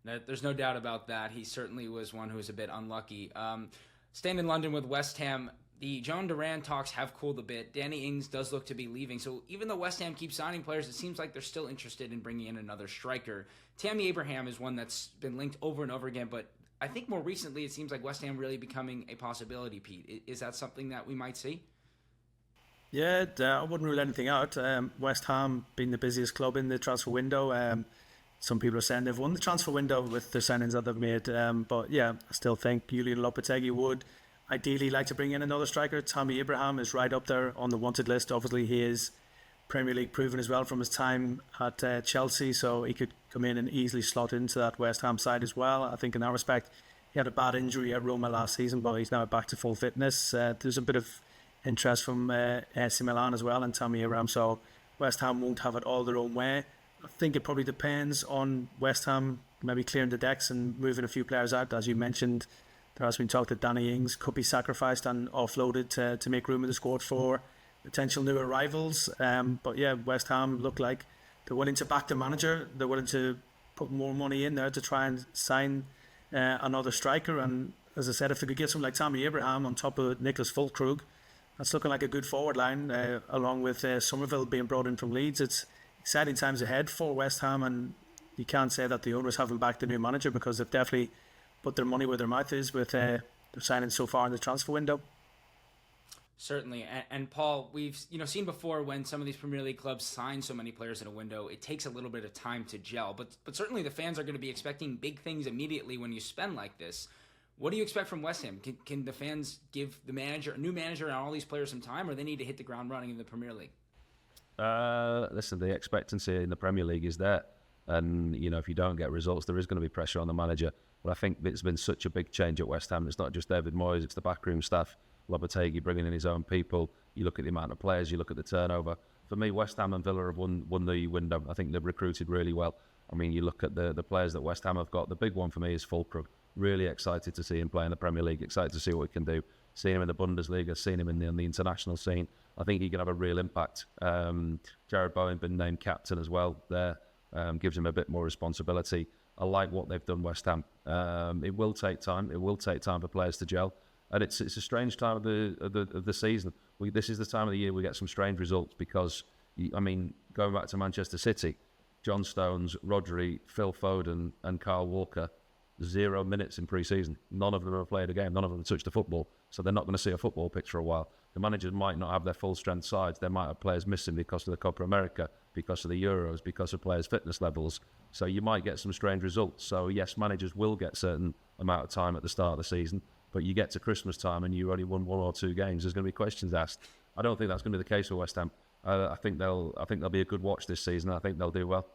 There's no doubt about that. He certainly was one who was a bit unlucky. Staying in London with West Ham, the John Duran talks have cooled a bit. Danny Ings does look to be leaving. So even though West Ham keeps signing players, it seems like they're still interested in bringing in another striker. Tammy Abraham is one that's been linked over and over again, but I think more recently it seems like West Ham really becoming a possibility, Pete. Is that something that we might see? Yeah, I wouldn't rule anything out. West Ham being the busiest club in the transfer window. Some people are saying they've won the transfer window with the signings that they've made. But yeah, I still think Julian Lopetegui would ideally like to bring in another striker. Tammy Abraham is right up there on the wanted list. Obviously, he is Premier League proven as well from his time at Chelsea, so he could come in and easily slot into that West Ham side as well. I think in that respect, he had a bad injury at Roma last season, but he's now back to full fitness. There's a bit of interest from AC Milan as well and Tammy Abraham, so West Ham won't have it all their own way. I think it probably depends on West Ham maybe clearing the decks and moving a few players out. As you mentioned, there has been talk that Danny Ings could be sacrificed and offloaded to make room in the squad for potential new arrivals. But yeah, West Ham look like they're willing to back the manager. They're willing to put more money in there to try and sign another striker. And as I said, if they could get someone like Tammy Abraham on top of Nicholas Fulkrug, that's looking like a good forward line, along with Somerville being brought in from Leeds. It's exciting times ahead for West Ham, and you can't say that the owners haven't backed the new manager, because they've definitely put their money where their mouth is with their signings so far in the transfer window. Certainly, and Paul, we've seen before when some of these Premier League clubs sign so many players in a window, it takes a little bit of time to gel. But certainly the fans are going to be expecting big things immediately when you spend like this. What do you expect from West Ham? Can the fans give the new manager, and all these players some time, or they need to hit the ground running in the Premier League? Listen, the expectancy in the Premier League is there. And, if you don't get results, there is going to be pressure on the manager. But I think it's been such a big change at West Ham. It's not just David Moyes, it's the backroom staff, Lopetegui bringing in his own people. You look at the amount of players, you look at the turnover. For me, West Ham and Villa have won the window. I think they've recruited really well. I mean, you look at the players that West Ham have got. The big one for me is Fulkrug. Really excited to see him play in the Premier League, excited to see what he can do. Seeing him in the Bundesliga, seeing him in the international scene, I think he can have a real impact. Jared Bowen been named captain as well there, gives him a bit more responsibility. I like what they've done, West Ham. It will take time. It will take time for players to gel, and it's a strange time of the season. This is the time of the year we get some strange results because, going back to Manchester City, John Stones, Rodri, Phil Foden, and Kyle Walker. 0 minutes in pre-season. None of them have played a game. None of them have touched a football. So they're not going to see a football pitch for a while. The managers might not have their full strength sides. They might have players missing because of the Copa America, because of the Euros, because of players' fitness levels. So you might get some strange results. So yes, managers will get certain amount of time at the start of the season, but you get to Christmas time and you only won 1 or 2 games. There's going to be questions asked. I don't think that's going to be the case for West Ham. I think they'll be a good watch this season. I think they'll do well.